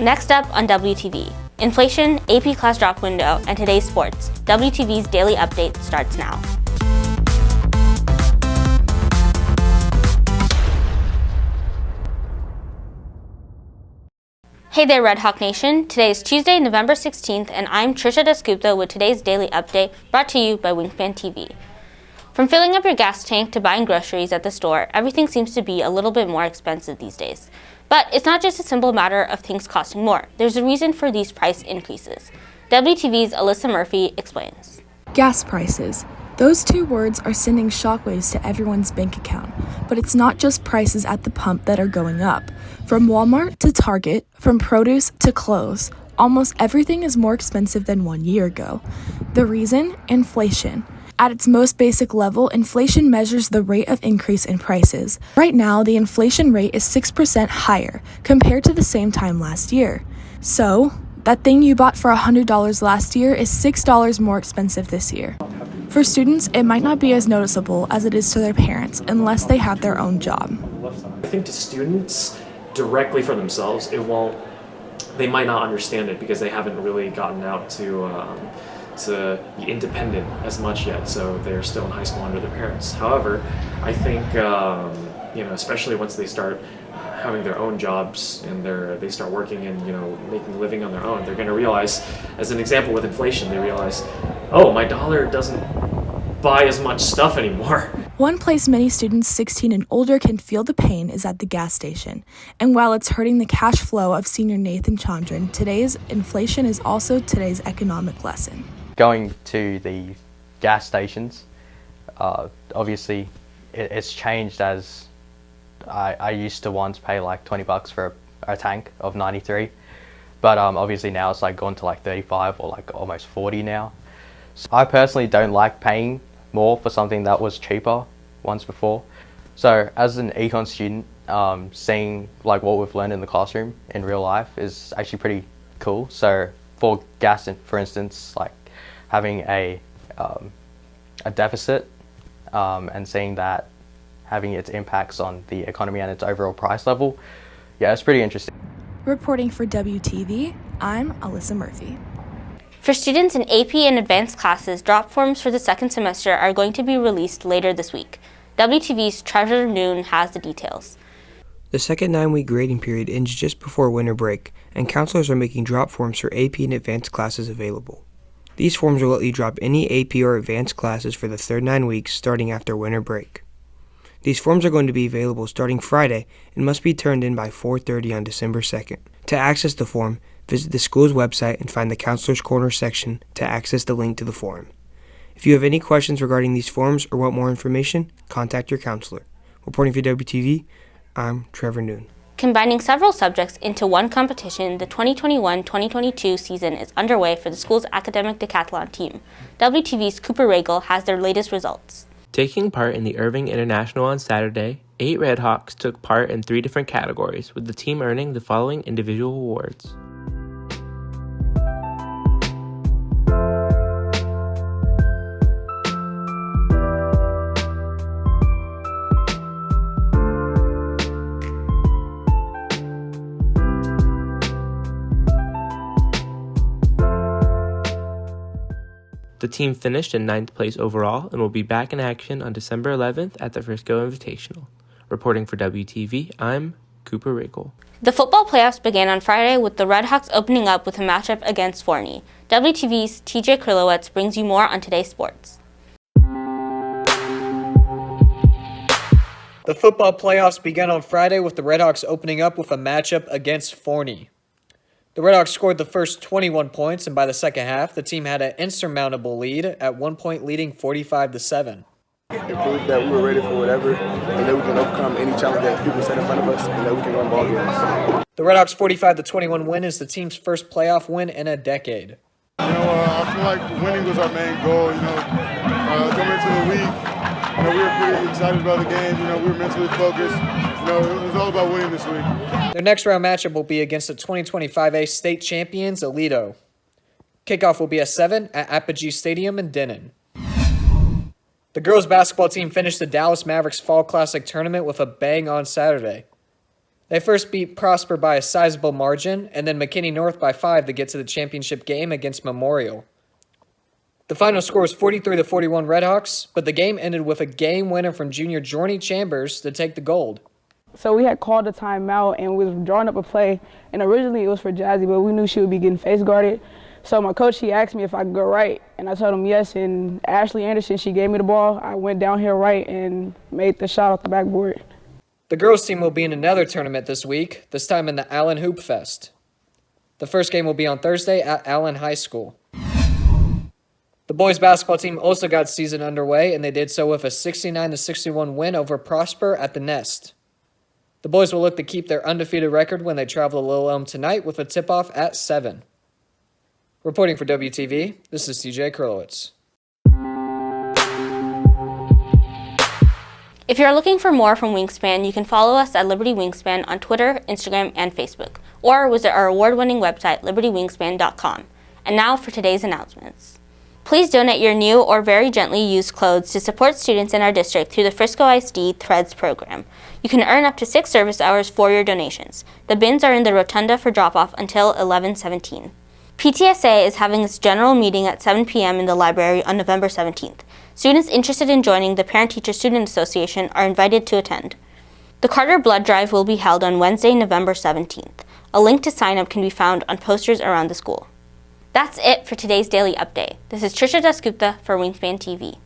Next up on WTV, inflation, AP class drop window, and today's sports. WTV's daily update starts now. Hey there, Red Hawk Nation. Today is Tuesday, November 16th, and I'm Trisha Dasgupta with today's daily update brought to you by Wingspan TV. From filling up your gas tank to buying groceries at the store, everything seems to be a little bit more expensive these days. But it's not just a simple matter of things costing more. There's a reason for these price increases. WTV's Alyssa Murphy explains. Gas prices. Those two words are sending shockwaves to everyone's bank account. But it's not just prices at the pump that are going up. From Walmart to Target, from produce to clothes, almost everything is more expensive than 1 year ago. The reason? Inflation. At its most basic level, inflation measures the rate of increase in prices. Right now, the inflation rate is 6% higher compared to the same time last year. So, that thing you bought for $100 last year is $6 more expensive this year. For students, it might not be as noticeable as it is to their parents unless they have their own job. I think to students, directly for themselves, they might not understand it because they haven't really gotten out to be independent as much yet, so they're still in high school under their parents. However, I think especially once they start having their own jobs and they start working and making a living on their own, they're going to realize, as an example with inflation, they realize, oh, my dollar doesn't buy as much stuff anymore. One place many students 16 and older can feel the pain is at the gas station. And while it's hurting the cash flow of senior Nathan Chandran, today's inflation is also today's economic lesson. Going to the gas stations, obviously it's changed, as I used to once pay like $20 for a tank of 93, but obviously now it's like gone to like 35 or like almost 40 now. So I personally don't like paying more for something that was cheaper once before. So as an econ student, seeing like what we've learned in the classroom in real life is actually pretty cool. So for gas, for instance, like having a deficit and seeing that having its impacts on the economy and its overall price level, yeah, it's pretty interesting. Reporting for WTV, I'm Alyssa Murphy. For students in AP and advanced classes, drop forms for the second semester are going to be released later this week. WTV's Trevor Noon has the details. The second 9-week grading period ends just before winter break, and counselors are making drop forms for AP and advanced classes available. These forms will let you drop any AP or advanced classes for the third 9 weeks starting after winter break. These forms are going to be available starting Friday and must be turned in by 4:30 on December 2nd. To access the form, visit the school's website and find the Counselor's Corner section to access the link to the form. If you have any questions regarding these forms or want more information, contact your counselor. Reporting for WTV, I'm Trevor Noon. Combining several subjects into one competition, the 2021-2022 season is underway for the school's academic decathlon team. WTV's Cooper Regal has their latest results. Taking part in the Irving International on Saturday, 8 Redhawks took part in 3 different categories, with the team earning the following individual awards. The team finished in 9th place overall and will be back in action on December 11th at the Frisco Invitational. Reporting for WTV, I'm Cooper Rickle. The football playoffs began on Friday with the Redhawks opening up with a matchup against Forney. WTV's TJ Krylowitz brings you more on today's sports. The football playoffs began on Friday with the Redhawks opening up with a matchup against Forney. The Redhawks scored the first 21 points, and by the second half, the team had an insurmountable lead at 1 point, leading 45-7. It proved that we were ready for whatever, and that we can overcome any challenge that people set in front of us, and that we can win ball games. The Redhawks' 45-21 win is the team's first playoff win in a decade. I feel like winning was our main goal. Coming into the week, we were pretty excited about the game. We were mentally focused. It was all about winning this week. Their next round matchup will be against the 2025A state champions, Aledo. Kickoff will be at 7 at Apogee Stadium in Denon. The girls basketball team finished the Dallas Mavericks Fall Classic tournament with a bang on Saturday. They first beat Prosper by a sizable margin, and then McKinney North by 5 to get to the championship game against Memorial. The final score was 43-41 Redhawks, but the game ended with a game winner from junior JOURNEE Chambers to take the gold. So we had called a timeout and we was drawing up a play, and originally it was for Jazzy, but we knew she would be getting face guarded. So my coach, he asked me if I could go right, and I told him yes, and Ashley Anderson, she gave me the ball. I went down here right and made the shot off the backboard. The girls team will be in another tournament this week, this time in the Allen Hoop Fest. The first game will be on Thursday at Allen High School. The boys basketball team also got season underway, and they did so with a 69-61 win over Prosper at the Nest. The boys will look to keep their undefeated record when they travel to Little Elm tonight with a tip-off at 7. Reporting for WTV, this is CJ Krolowitz. If you're looking for more from Wingspan, you can follow us at Liberty Wingspan on Twitter, Instagram, and Facebook, or visit our award-winning website, libertywingspan.com. And now for today's announcements. Please donate your new or very gently used clothes to support students in our district through the Frisco ISD Threads program. You can earn up to 6 service hours for your donations. The bins are in the rotunda for drop-off until 11/17. PTSA is having its general meeting at 7 p.m. in the library on November 17th. Students interested in joining the Parent-Teacher-Student Association are invited to attend. The Carter Blood Drive will be held on Wednesday, November 17th. A link to sign up can be found on posters around the school. That's it for today's daily update. This is Trisha Dasgupta for Wingspan TV.